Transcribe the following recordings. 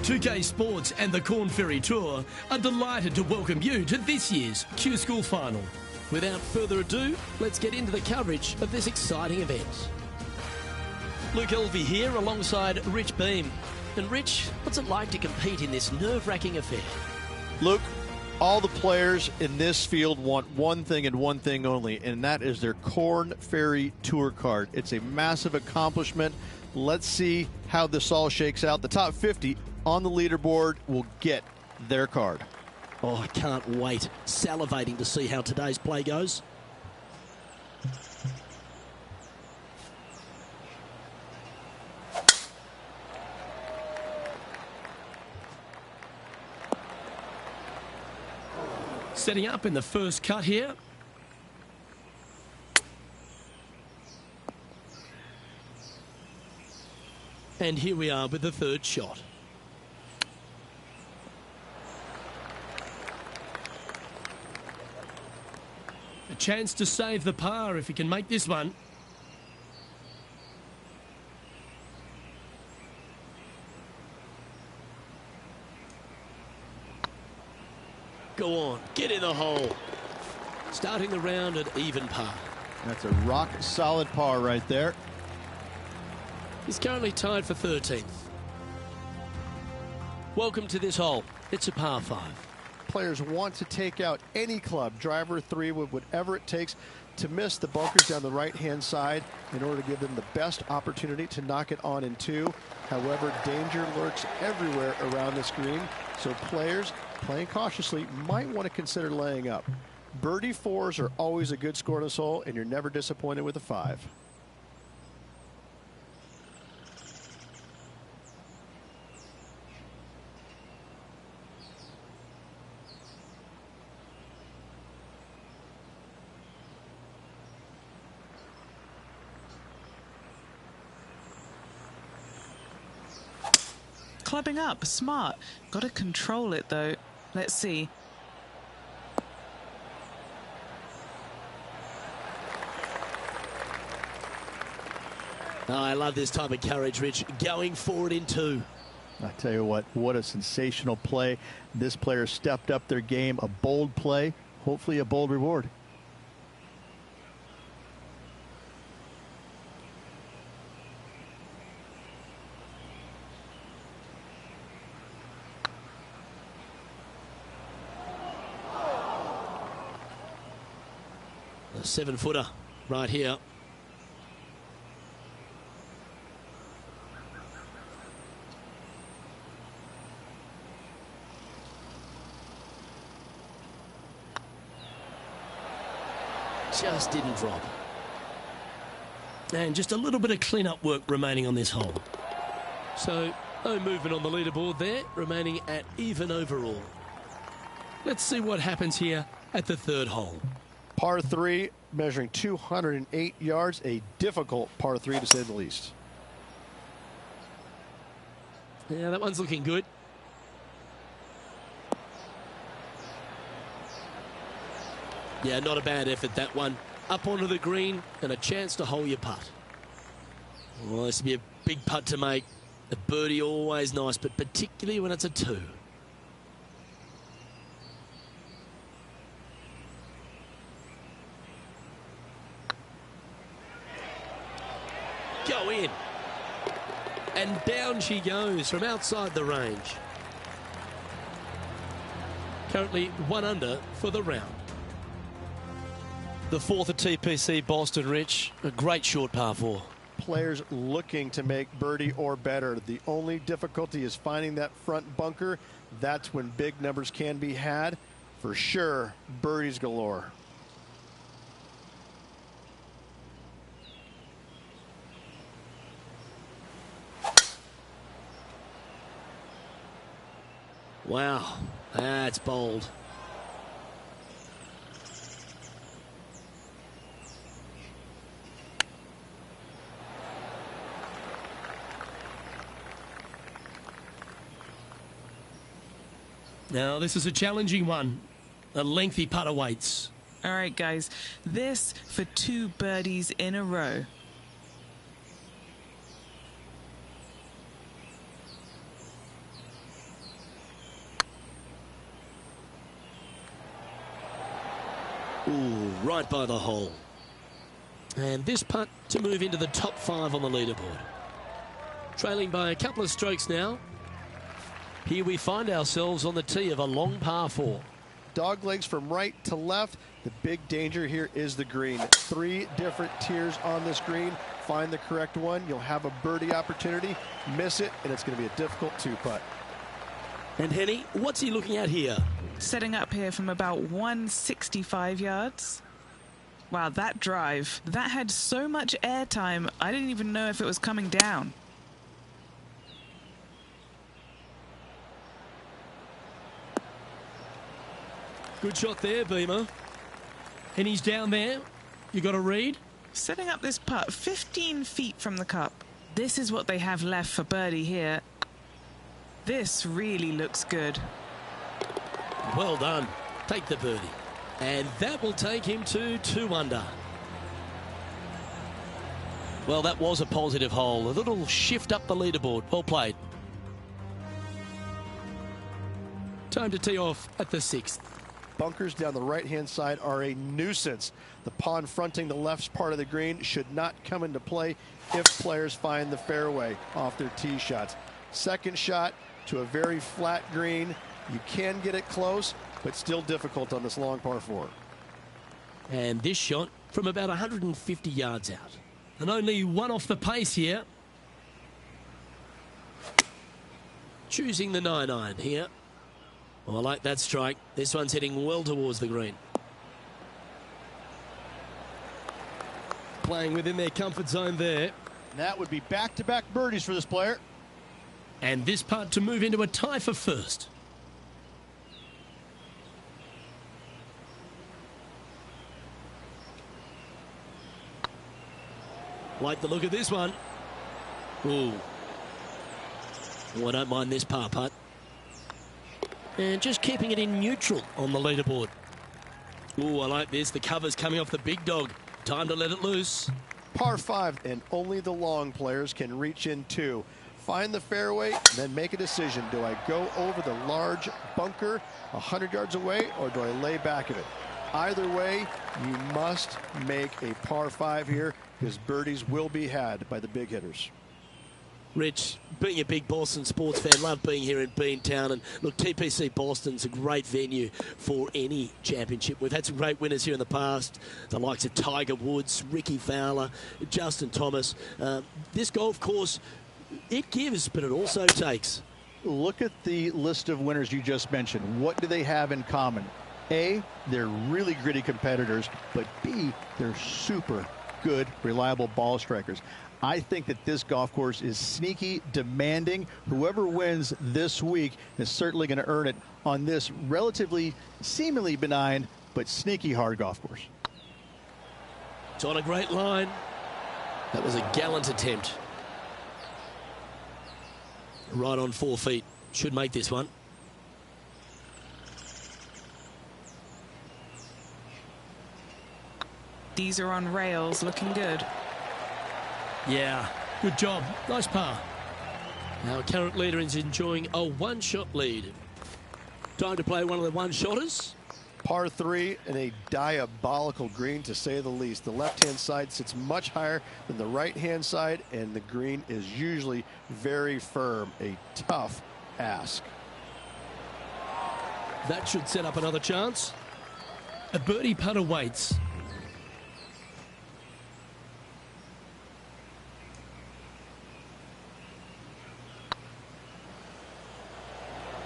2K Sports and the Corn Ferry Tour are delighted to welcome you to this year's Q School Final. Without further ado, let's get into the coverage of this exciting event. Luke Elvey here alongside Rich Beam. And Rich, what's it like to compete in this nerve-wracking affair? Luke, all the players in this field want one thing and one thing only, and that is their Corn Ferry Tour card. It's a massive accomplishment. Let's see how this all shakes out. The top 50 on the leaderboard will get their card. Oh, I can't wait. Salivating to see how today's play goes. Setting up in the first cut here. And here we are with the third shot. A chance to save the par if he can make this one. Go on, get in the hole. Starting the round at even par. That's a rock-solid par right there. He's currently tied for 13th. Welcome to this hole. It's a par 5. Players want to take out any club, driver, 3 wood, whatever it takes to miss the bunkers down the right-hand side in order to give them the best opportunity to knock it on in 2. However, danger lurks everywhere around this green, so players playing cautiously might want to consider laying up. Birdie 4s are always a good score in this hole, and you're never disappointed with a 5. Clubbing up, smart. Got to control it though. Let's see. Oh, I love this type of courage, Rich. Going forward in 2. I tell you what a sensational play. This player stepped up their game. A bold play, hopefully a bold reward. A 7-footer right here. Just didn't drop. And just a little bit of clean-up work remaining on this hole. So, no movement on the leaderboard there, remaining at even overall. Let's see what happens here at the third hole. Par 3, measuring 208 yards, a difficult par 3 to say the least. Yeah, that one's looking good. Yeah, not a bad effort, that one. Up onto the green and a chance to hole your putt. Well, this would be a big putt to make. A birdie always nice, but particularly when it's a 2. Go in. And down she goes from outside the range. Currently 1 under for the round. The 4th at TPC Boston, Rich. A great short par 4. Players looking to make birdie or better. The only difficulty is finding that front bunker. That's when big numbers can be had. For sure, birdies galore. Wow, that's bold. Now, this is a challenging one. A lengthy putt awaits. All right, guys. This for 2 birdies in a row. Ooh, right by the hole. And this putt to move into the top 5 on the leaderboard. Trailing by a couple of strokes now. Here we find ourselves on the tee of a long par 4. Dog legs from right to left. The big danger here is the green. 3 different tiers on this green. Find the correct one. You'll have a birdie opportunity. Miss it, and it's going to be a difficult 2-putt. And Henny, what's he looking at here? Setting up here from about 165 yards. Wow, that drive, that had so much airtime, I didn't even know if it was coming down. Good shot there, Beamer. And he's down there. You got a read? Setting up this putt 15 feet from the cup. This is what they have left for birdie here. This really looks good. Well done. Take the birdie. And that will take him to 2 under. Well, that was a positive hole. A little shift up the leaderboard. Well played. Time to tee off at the 6th. Bunkers down the right-hand side are a nuisance. The pond fronting the left part of the green should not come into play if players find the fairway off their tee shots. Second shot to a very flat green. You can get it close, but still difficult on this long par 4. And this shot from about 150 yards out. And only one off the pace here. Choosing the 9-iron here. Oh, I like that strike. This one's heading well towards the green. Playing within their comfort zone there. That would be back-to-back birdies for this player. And this putt to move into a tie for first. Like the look of this one. Ooh. Oh, I don't mind this par putt. And just keeping it in neutral on the leaderboard. Ooh, I like this. The cover's coming off the big dog. Time to let it loose. Par 5, and only the long players can reach in 2. Find the fairway, then make a decision. Do I go over the large bunker 100 yards away, or do I lay back of it? Either way, you must make a par 5 here, because birdies will be had by the big hitters. Rich, being a big Boston sports fan, love being here in Beantown. And look, TPC Boston's a great venue for any championship. We've had some great winners here in the past, the likes of Tiger Woods, Ricky Fowler, Justin Thomas. This golf course, it gives, but it also takes. Look at the list of winners you just mentioned. What do they have in common? A, they're really gritty competitors, but B, they're super good, reliable ball strikers. I think that this golf course is sneaky, demanding. Whoever wins this week is certainly going to earn it on this relatively, seemingly benign, but sneaky hard golf course. It's on a great line. That was a gallant attempt. Right on 4 feet. Should make this one. These are on rails, looking good. Yeah, good job. Nice par. Our current leader is enjoying a 1-shot lead. Time to play one of the one-shotters. Par 3 and a diabolical green, to say the least. The left-hand side sits much higher than the right-hand side, and the green is usually very firm. A tough ask. That should set up another chance. A birdie putt awaits.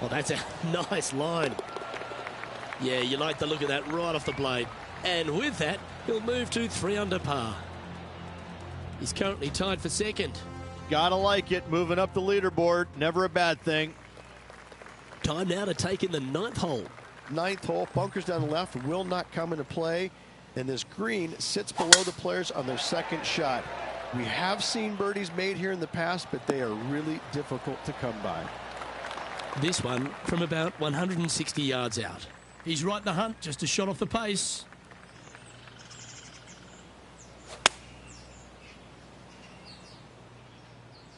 Well, that's a nice line. Yeah, you like the look of that right off the blade. And with that, he'll move to 3 under par. He's currently tied for second. Gotta like it. Moving up the leaderboard. Never a bad thing. Time now to take in the 9th hole. 9th hole, bunkers down the left will not come into play, and this green sits below the players on their second shot. We have seen birdies made here in the past, but they are really difficult to come by. This one from about 160 yards out. He's right in the hunt, just a shot off the pace.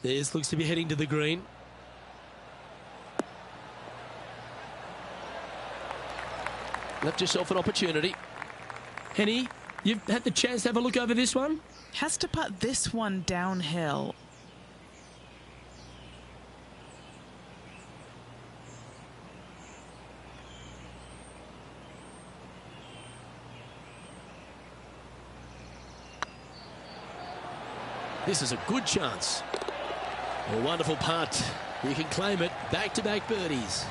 This looks to be heading to the green. Left yourself an opportunity. Henny, you've had the chance to have a look over this one? Has to putt this one downhill. This is a good chance. A wonderful putt. You can claim it. Back-to-back birdies.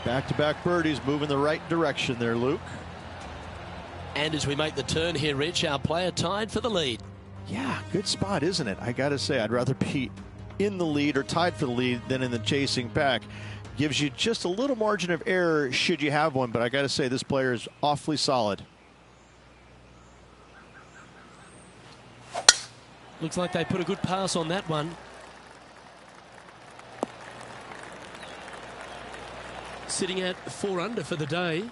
Back-to-back birdies, moving the right direction there, Luke. And as we make the turn here, Rich, our player tied for the lead. Yeah, good spot, isn't it? I got to say, I'd rather be in the lead or tied for the lead than in the chasing pack. Gives you just a little margin of error should you have one, but I got to say, this player is awfully solid. Looks like they put a good pass on that one. Sitting at 4 under for the day.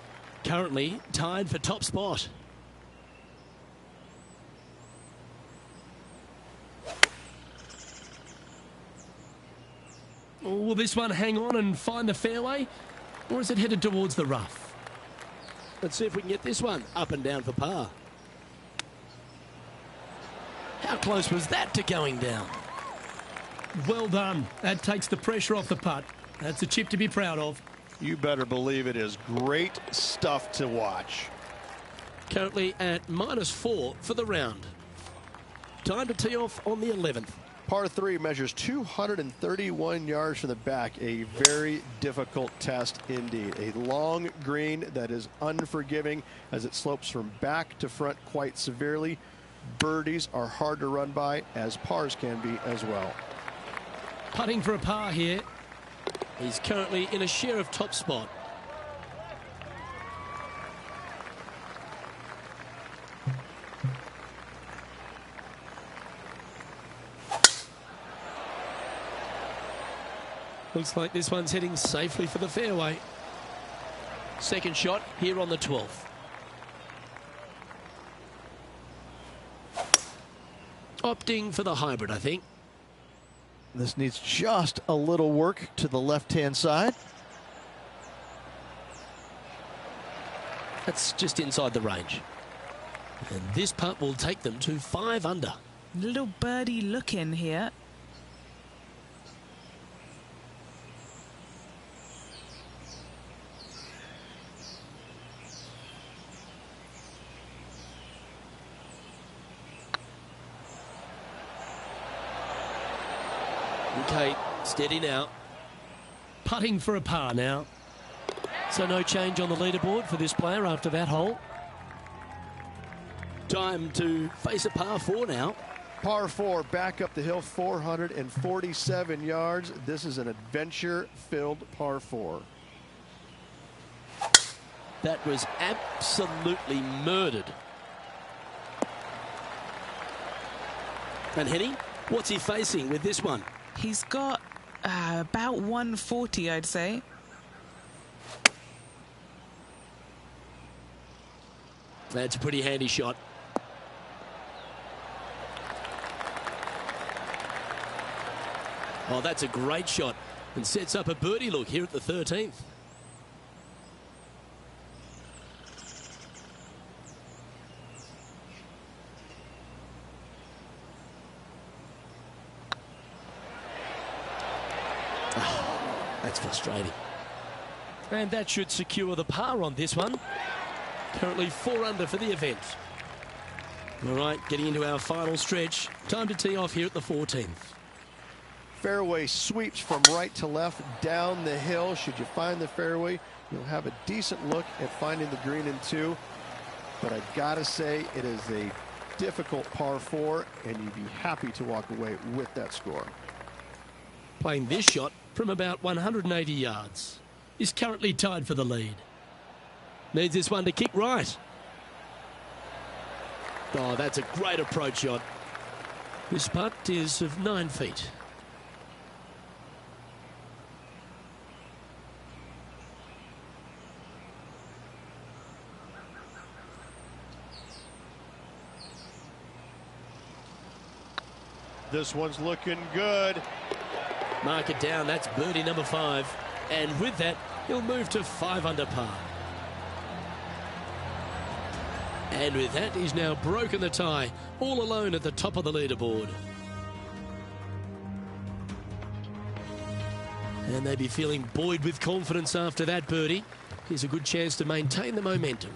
Currently tied for top spot. Will this one hang on and find the fairway? Or is it headed towards the rough? Let's see if we can get this one up and down for par. How close was that to going down? Well done. That takes the pressure off the putt. That's a chip to be proud of. You better believe it is great stuff to watch. Currently at -4 for the round. Time to tee off on the 11th. Par 3 measures 231 yards from the back. A very difficult test indeed. A long green that is unforgiving as it slopes from back to front quite severely. Birdies are hard to run by, as pars can be as well. Putting for a par here. He's currently in a share of top spot. Looks like this one's heading safely for the fairway. Second shot here on the 12th. Opting for the hybrid, I think. This needs just a little work to the left-hand side. That's just inside the range. And this putt will take them to 5 under. Little birdie look in here. Okay, steady now. Putting for a par now. So no change on the leaderboard for this player after that hole. Time to face a par 4 now. Par 4 back up the hill, 447 yards. This is an adventure-filled par 4. That was absolutely murdered. And Henny, what's he facing with this one? He's got about 140, I'd say. That's a pretty handy shot. Oh, that's a great shot and sets up a birdie look here at the 13th. That's frustrating. And that should secure the par on this one. Currently 4 under for the event. All right, getting into our final stretch. Time to tee off here at the 14th. Fairway sweeps from right to left down the hill. Should you find the fairway, you'll have a decent look at finding the green in 2. But I gotta say, it is a difficult par 4, and you'd be happy to walk away with that score. Playing this shot from about 180 yards. Is currently tied for the lead. Needs this one to kick right. Oh, that's a great approach shot. This putt is of 9 feet. This one's looking good. Mark it down. That's birdie number 5. And with that, he'll move to 5 under par. And with that, he's now broken the tie, all alone at the top of the leaderboard. And they'd be feeling buoyed with confidence after that birdie. Here's a good chance to maintain the momentum.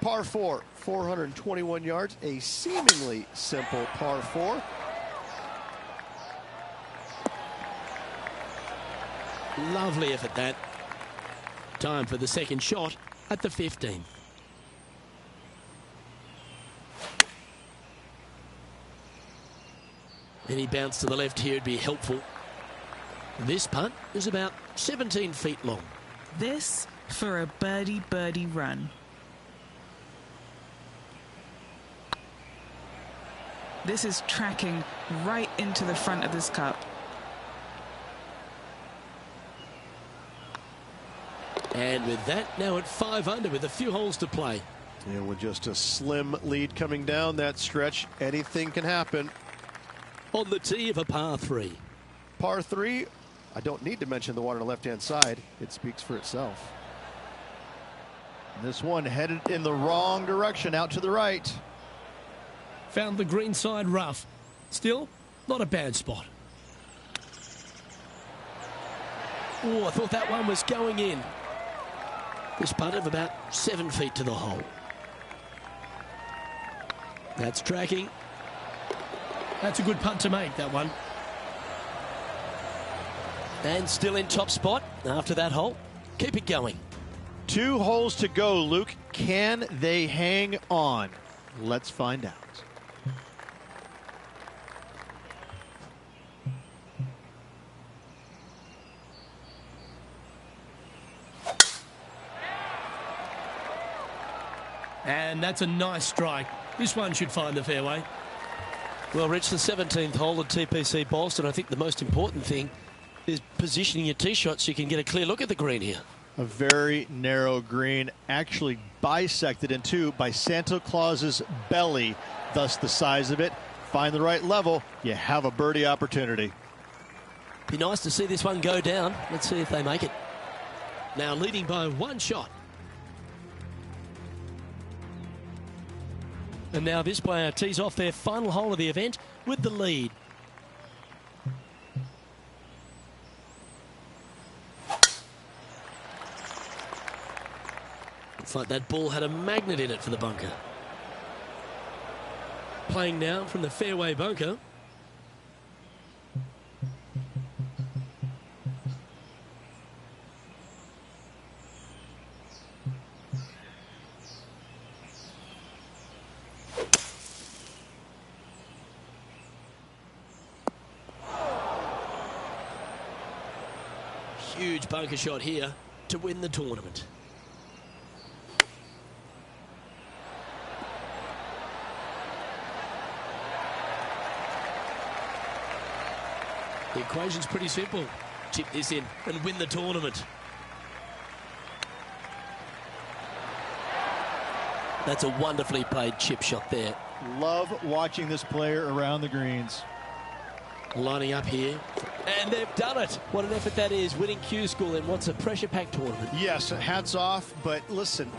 Par 4, 421 yards, a seemingly simple par 4. Lovely effort that. Time for the second shot at the 15th. Any bounce to the left here would be helpful. This putt is about 17 feet long. This for a birdie run. This is tracking right into the front of this cup. And with that, now at 5 under with a few holes to play. And with just a slim lead coming down that stretch, anything can happen. On the tee of a par 3. Par 3, I don't need to mention the one on the left-hand side. It speaks for itself. This one headed in the wrong direction, out to the right. Found the green side rough. Still, not a bad spot. Oh, I thought that one was going in. This putt of about 7 feet to the hole. That's tracking. That's a good putt to make, that one. And still in top spot after that hole. Keep it going. 2 holes to go, Luke. Can they hang on? Let's find out. And that's a nice strike. This one should find the fairway. Well, Rich, the 17th hole at TPC Boston, I think the most important thing is positioning your tee shot so you can get a clear look at the green here. A very narrow green, actually bisected in two by Santa Claus's belly, thus the size of it. Find the right level, you have a birdie opportunity. Be nice to see this one go down. Let's see if they make it. Now leading by 1 shot. And now this player tees off their final hole of the event with the lead. Looks like that ball had a magnet in it for the bunker. Playing now from the fairway bunker. Huge bunker shot here to win the tournament. The equation's pretty simple. Chip this in and win the tournament. That's a wonderfully played chip shot there. Love watching this player around the greens. Lining up here. And they've done it. What an effort that is, winning Q School in what's a pressure-packed tournament. Yes, hats off, but listen,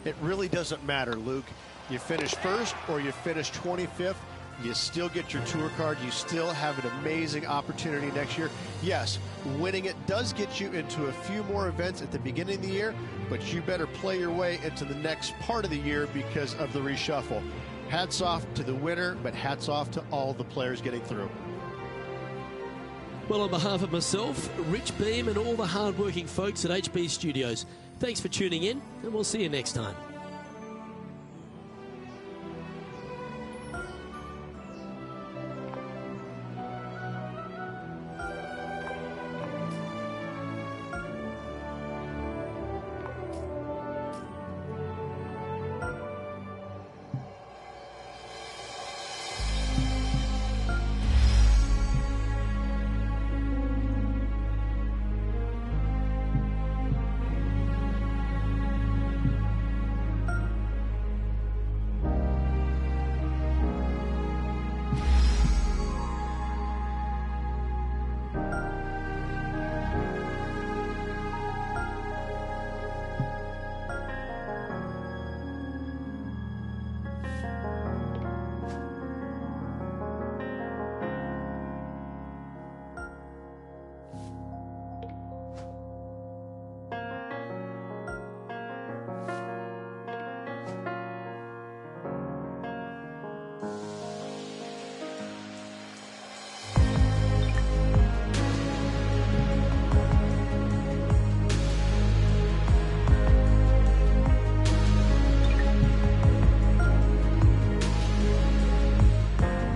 it really doesn't matter, Luke. You finish first or you finish 25th, you still get your tour card. You still have an amazing opportunity next year. Yes, winning it does get you into a few more events at the beginning of the year, but you better play your way into the next part of the year because of the reshuffle. Hats off to the winner, but hats off to all the players getting through. Well, on behalf of myself, Rich Beam, and all the hard-working folks at HB Studios, thanks for tuning in, and we'll see you next time.